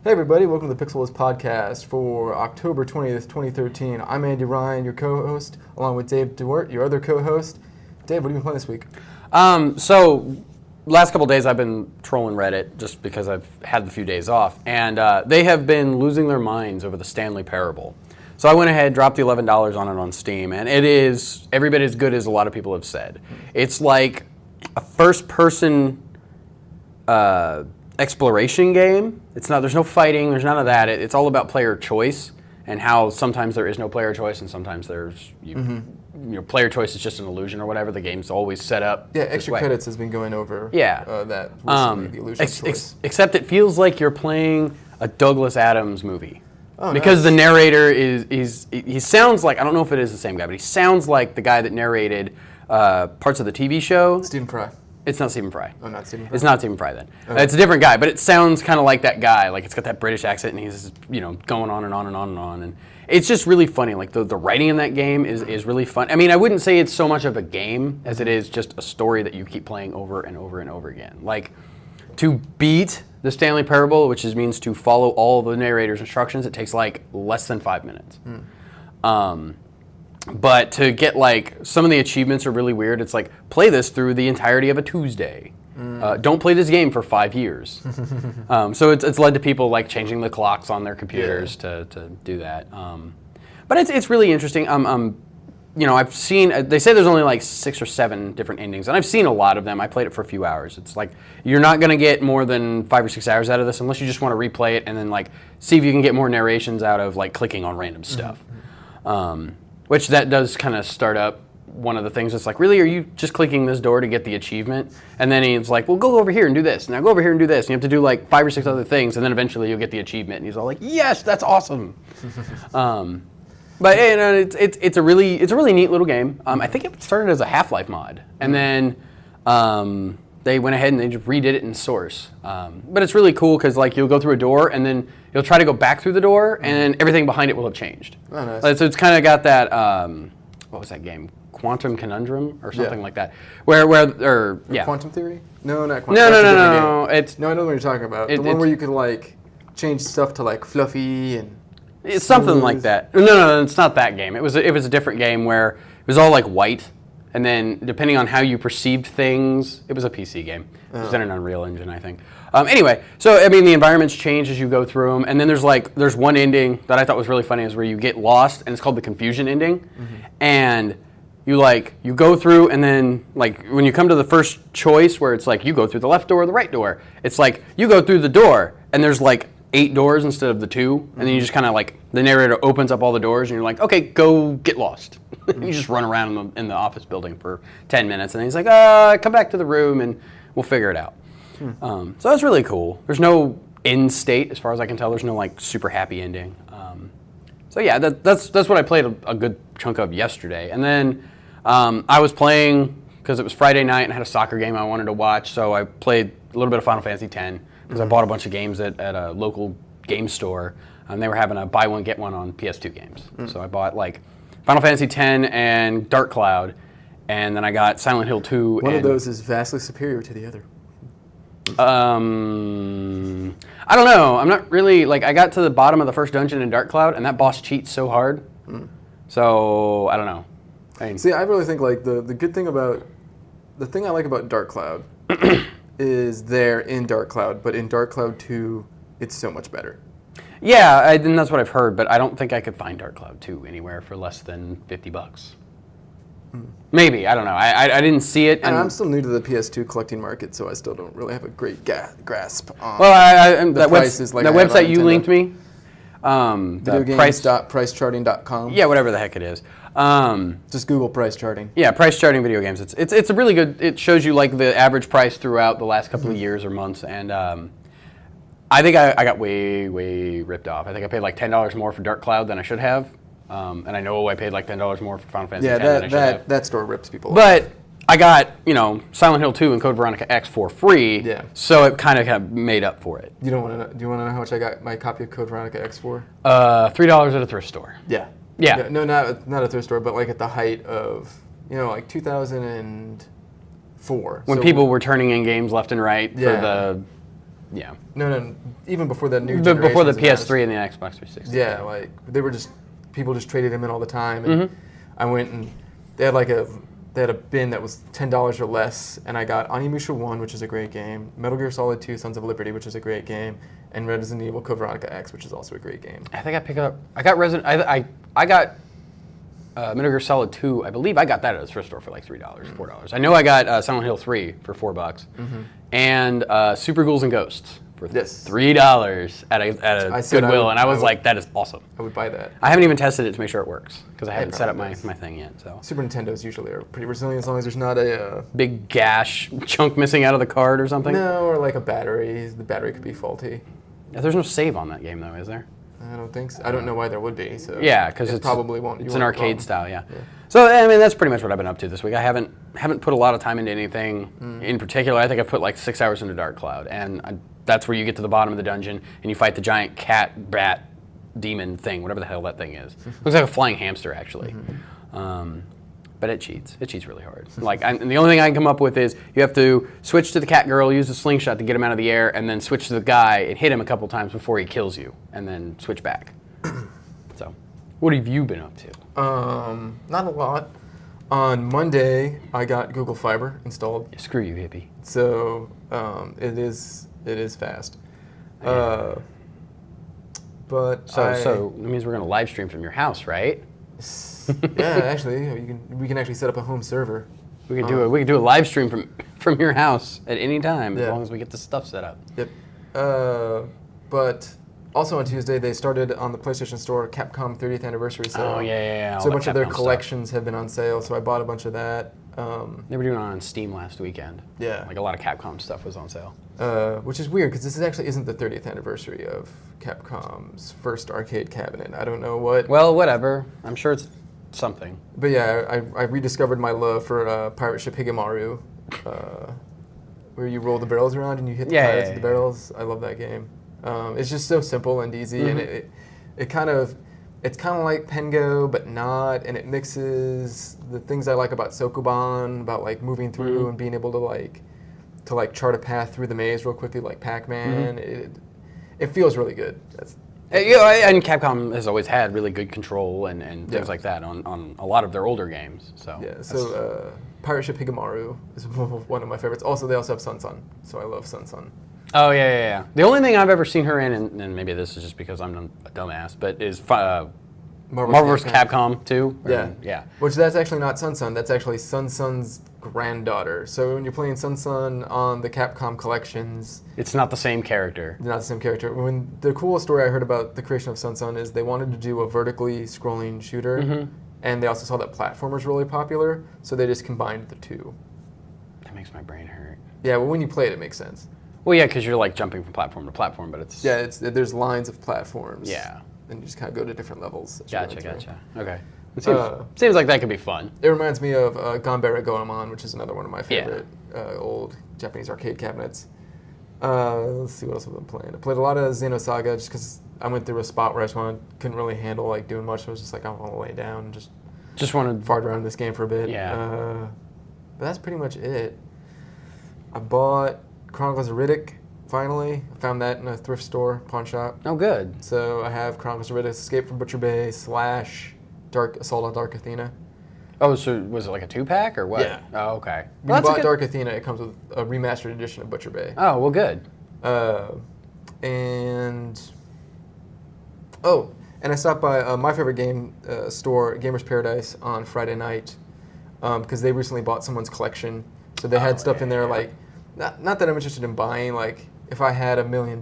Hey everybody, welcome to the PixelBlips Podcast for October 20th, 2013. I'm Andy Ryan, your co-host, along with Dave DeWert, your other co-host. Dave, what have you been playing this week? Last couple of days I've been trolling Reddit just because I've had a few days off, and they have been losing their minds over the Stanley Parable. So I went ahead, dropped the $11 on it on Steam, and it is every bit as good as a lot of people have said. It's like a first-person exploration game. There's no fighting, there's none of that. It's all about player choice and how sometimes there is no player choice and sometimes there's player choice is just an illusion or whatever. The game's always set up. Yeah, Extra Credits has been going over that recently, the illusion of choice. Except it feels like you're playing a Douglas Adams movie. Oh, because nice. the narrator he sounds like, I don't know if it is the same guy, but he sounds like the guy that narrated parts of the TV show. Stephen Fry. It's not Stephen Fry. Oh, not Stephen Fry? It's not Stephen Fry then. Okay. It's a different guy, but it sounds kind of like that guy. Like it's got that British accent and he's going on and on and on and on. And it's just really funny. Like the writing in that game is really fun. I mean, I wouldn't say it's so much of a game as it is just a story that you keep playing over and over and over again. Like to beat the Stanley Parable, which means to follow all the narrator's instructions, it takes like less than 5 minutes. But to get some of the achievements are really weird. It's like, play this through the entirety of a Tuesday. Don't play this game for 5 years. So it's led to people changing the clocks on their computers to do that. But it's really interesting. I've seen, they say there's only 6 or 7 different endings, and I've seen a lot of them. I played it for a few hours. It's like, you're not going to get more than 5 or 6 hours out of this unless you just want to replay it and then see if you can get more narrations out of clicking on random stuff. Which that does kind of start up one of the things. It's like, really, are you just clicking this door to get the achievement? And then he's like, well, go over here and do this. Now go over here and do this. And you have to do 5 or 6 other things, and then eventually you'll get the achievement. And he's all like, yes, that's awesome. But it's a really neat little game. I think it started as a Half-Life mod, and then they went ahead and they just redid it in Source. But it's really cool because you'll go through a door and then you'll try to go back through the door and everything behind it will have changed. Oh, nice. So it's kind of got that, what was that game? Quantum Conundrum or something like that. Quantum Theory? No, not Quantum. No. I know what you're talking about. The one where you could change stuff to fluffy and it's something like that. No, it's not that game. It was a different game where it was all white. And then, depending on how you perceived things, it was a PC game. It was in an Unreal Engine, I think. Anyway, so the environments change as you go through them, and then there's one ending that I thought was really funny, is where you get lost, and it's called the confusion ending, and you go through, and then when you come to the first choice, where it's you go through the left door or the right door, it's you go through the door, and there's 8 doors instead of the 2, and then you just kind of the narrator opens up all the doors, and you're like, okay, go get lost. You just run around in the office building for 10 minutes, and then he's like, come back to the room, and we'll figure it out. So that's really cool. There's no end state, as far as I can tell. There's no super happy ending. So yeah, that's what I played a good chunk of yesterday. And then I was playing, because it was Friday night, and I had a soccer game I wanted to watch, so I played a little bit of Final Fantasy X, because I bought a bunch of games at a local game store, and they were having a buy one, get one on PS2 games. So I bought Final Fantasy X and Dark Cloud, and then I got Silent Hill 2. One of those is vastly superior to the other. I don't know. I'm not really, I got to the bottom of the first dungeon in Dark Cloud, and that boss cheats so hard. So, I don't know. See, I really think, the good thing about, the thing I like about Dark Cloud is they're in Dark Cloud, but in Dark Cloud 2, it's so much better. Yeah, and that's what I've heard, but I don't think I could find Dark Cloud 2 anywhere for less than $50. Maybe, I don't know. I didn't see it. And I'm still new to the PS2 collecting market, so I still don't really have a great grasp on the prices. That website you linked me, videogames.pricecharting.com. Yeah, whatever the heck it is. Just Google price charting. Yeah, price charting video games. It's a really good. It shows you the average price throughout the last couple of years or months, and I think I got way ripped off. I think I paid $10 more for Dark Cloud than I should have. And I know I paid $10 more for Final Fantasy X than I should have. That store rips people off. But I got, Silent Hill 2 and Code Veronica X for free, so it kind of made up for it. Do you want to know how much I got my copy of Code Veronica X for? $3 at a thrift store. Yeah. No, not a thrift store, but at the height of, 2004. When people were turning in games left and right for Yeah. No, even before the new generation. Before the PS3 and the Xbox 360. Yeah, like they were just people just traded them in all the time, and I went and they had a bin that was $10 or less, and I got Onimusha 1, which is a great game, Metal Gear Solid 2: Sons of Liberty, which is a great game, and Resident Evil Code Veronica X, which is also a great game. I think I got I got Metal Gear Solid 2. I believe I got that at a thrift store for like $3, $4. I know I got Silent Hill 3 for $4, and Super Ghouls and Ghosts for $3 at a Goodwill, and I was like, that is awesome. I would buy that. I haven't even tested it to make sure it works because I haven't set up my thing yet. So Super Nintendos usually are pretty resilient as long as there's not a big gash chunk missing out of the card or something. No, or like a battery. The battery could be faulty. There's no save on that game though, is there? I don't think so. I don't know why there would be. So yeah, because it probably won't. It's an arcade style, yeah. So I mean, that's pretty much what I've been up to this week. I haven't put a lot of time into anything in particular. I think I've put like 6 hours into Dark Cloud, and that's where you get to the bottom of the dungeon and you fight the giant cat, bat, demon thing, whatever the hell that thing is. Looks like a flying hamster, actually. But it cheats. It cheats really hard. And the only thing I can come up with is you have to switch to the cat girl, use a slingshot to get him out of the air, and then switch to the guy and hit him a couple times before he kills you, and then switch back. So, what have you been up to? Not a lot. On Monday, I got Google Fiber installed. Yeah, screw you, hippie. So it is fast. But so that means we're gonna live stream from your house, right? Yeah, actually, we can actually set up a home server. We can do a live stream from your house at any time as long as we get the stuff set up. Yep. But also on Tuesday they started on the PlayStation Store Capcom 30th anniversary sale. Oh yeah. So a bunch of their collections have been on sale. So I bought a bunch of that. They were doing it on Steam last weekend. Yeah. Like a lot of Capcom stuff was on sale. Which is weird because this actually isn't the 30th anniversary of Capcom's first arcade cabinet. I don't know what. Well, whatever. I'm sure it's something. But yeah, I rediscovered my love for Pirate Ship Higemaru, where you roll the barrels around and you hit the pirates with the barrels. I love that game. It's just so simple and easy, and it's kind of like Pengo, but not, and it mixes the things I like about Sokoban, about like moving through and being able to chart a path through the maze real quickly, like Pac-Man. It feels really good. And Capcom has always had really good control and things like that on a lot of their older games. So Pirate Ship Higemaru is one of my favorites. Also, they also have Sun, so I love Sun. Oh yeah. The only thing I've ever seen her in, and maybe this is just because I'm a dumbass, but is Marvel vs. Capcom 2. Yeah. Which that's actually not Sun. That's actually Sun's granddaughter. So when you're playing Sun on the Capcom collections, it's not the same character. It's not the same character. When the coolest story I heard about the creation of Sun is they wanted to do a vertically scrolling shooter, and they also saw that platformers were really popular, so they just combined the two. That makes my brain hurt. Yeah, well, when you play it, it makes sense. Well, yeah, because you're like jumping from platform to platform, but it's... Yeah, there's lines of platforms. Yeah. And you just kind of go to different levels. Gotcha. Okay. It seems like that could be fun. It reminds me of Ganbare Goemon, which is another one of my favorite old Japanese arcade cabinets. Let's see what else I've been playing. I played a lot of Xenosaga just because I went through a spot where couldn't really handle like doing much, so I was just like, I want to lay down and just wanted fart around this game for a bit. Yeah. But that's pretty much it. I bought Chronicles of Riddick, finally. I found that in a thrift store, pawn shop. Oh, good. So I have Chronicles of Riddick, Escape from Butcher Bay / Dark Assault on Dark Athena. Oh, so was it like a 2-pack or what? Yeah. Oh, okay. When you bought Dark Athena, it comes with a remastered edition of Butcher Bay. Oh, well, good. And I stopped by my favorite game store, Gamers Paradise, on Friday night because they recently bought someone's collection. So they had stuff in there like, not that I'm interested in buying, like if I had $1 million.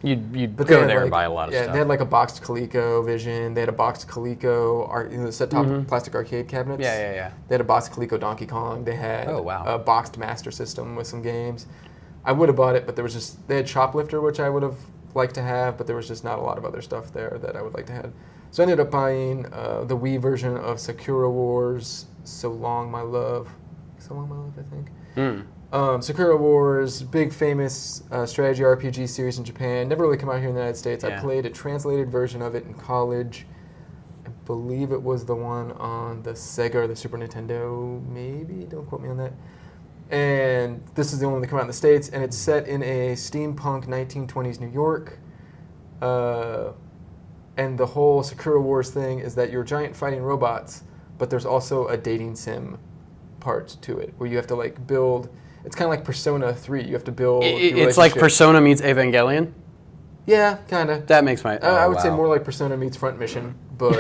You'd go there and buy a lot of stuff. Yeah, they had like a boxed ColecoVision. They had a boxed Coleco, set-top plastic arcade cabinets. Yeah. They had a boxed Coleco Donkey Kong. They had a boxed Master System with some games. I would have bought it, but they had Shoplifter, which I would have liked to have, but there was just not a lot of other stuff there that I would like to have. So I ended up buying the Wii version of Sakura Wars, So Long My Love, I think. Sakura Wars, big famous strategy RPG series in Japan. Never really come out here in the United States. I played a translated version of it in college. I believe it was the one on the Sega or the Super Nintendo, maybe. Don't quote me on that. And this is the only one that came out in the States, and it's set in a steampunk 1920s New York. And the whole Sakura Wars thing is that you're giant fighting robots, but there's also a dating sim part to it, where you have to like build. It's kind of like Persona 3. You have to build. It's like Persona meets Evangelion. Yeah, kind of. That makes my. I would say more like Persona meets Front Mission, but.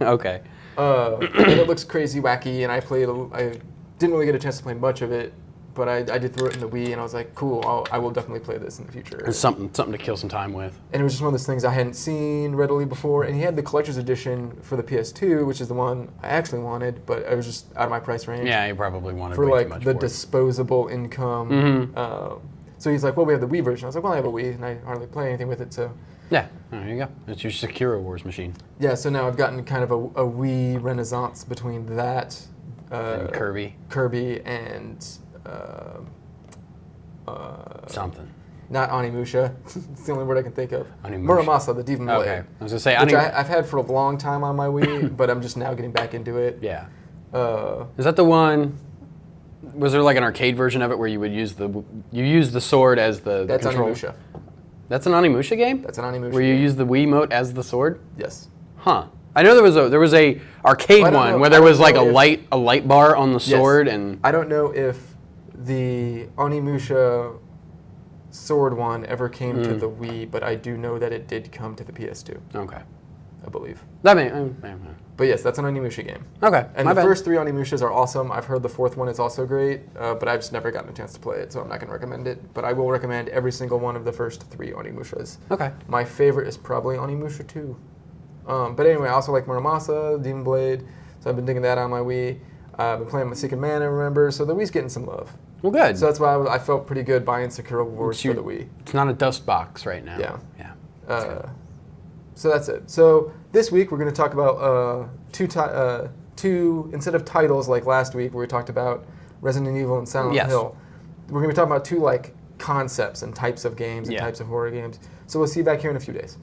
Okay. And it looks crazy wacky, and I didn't really get a chance to play much of it, but I did throw it in the Wii, and I was like, cool, I will definitely play this in the future. It's something to kill some time with. And it was just one of those things I hadn't seen readily before, and he had the collector's edition for the PS2, which is the one I actually wanted, but it was just out of my price range. Yeah, you probably wanted for way like too much the for disposable income. Mm-hmm. So he's like, well, we have the Wii version. I was like, well, I have a Wii, and I hardly play anything with it, so. Yeah, there you go. It's your Sakura Wars machine. Yeah, so now I've gotten kind of a Wii renaissance between that. And Kirby. And something. Not Onimusha. It's the only word I can think of. Onimusha. Muramasa, the Demon Blade. Okay, I was gonna say which I've had for a long time on my Wii, but I'm just now getting back into it. Yeah. Is that the one? Was there like an arcade version of it where you would use the sword as the That's control? Onimusha. That's an Onimusha game? That's an Onimusha. Where you use the Wiimote as the sword? Yes. Huh. I know there was a arcade one where there was like a light bar on the sword. Yes. And I don't know if the Onimusha sword one ever came to the Wii, but I do know that it did come to the PS2. Okay. I believe. That may. But yes, that's an Onimusha game. Okay. And the first 3 Onimushas are awesome. I've heard the 4th one is also great, but I've just never gotten a chance to play it, so I'm not going to recommend it. But I will recommend every single one of the first 3 Onimushas. Okay. My favorite is probably Onimusha 2. But anyway, I also like Muramasa, Demon Blade, so I've been digging that on my Wii. I've been playing Secret Mana, remember, so the Wii's getting some love. Well, good. So that's why I felt pretty good buying Sakura Wars for the Wii. It's not a dust box right now. Yeah. Yeah. So that's it. So this week we're going to talk about two instead of titles like last week where we talked about Resident Evil and Silent Hill. We're going to be talking about 2 like concepts and types of games and types of horror games. So we'll see you back here in a few days.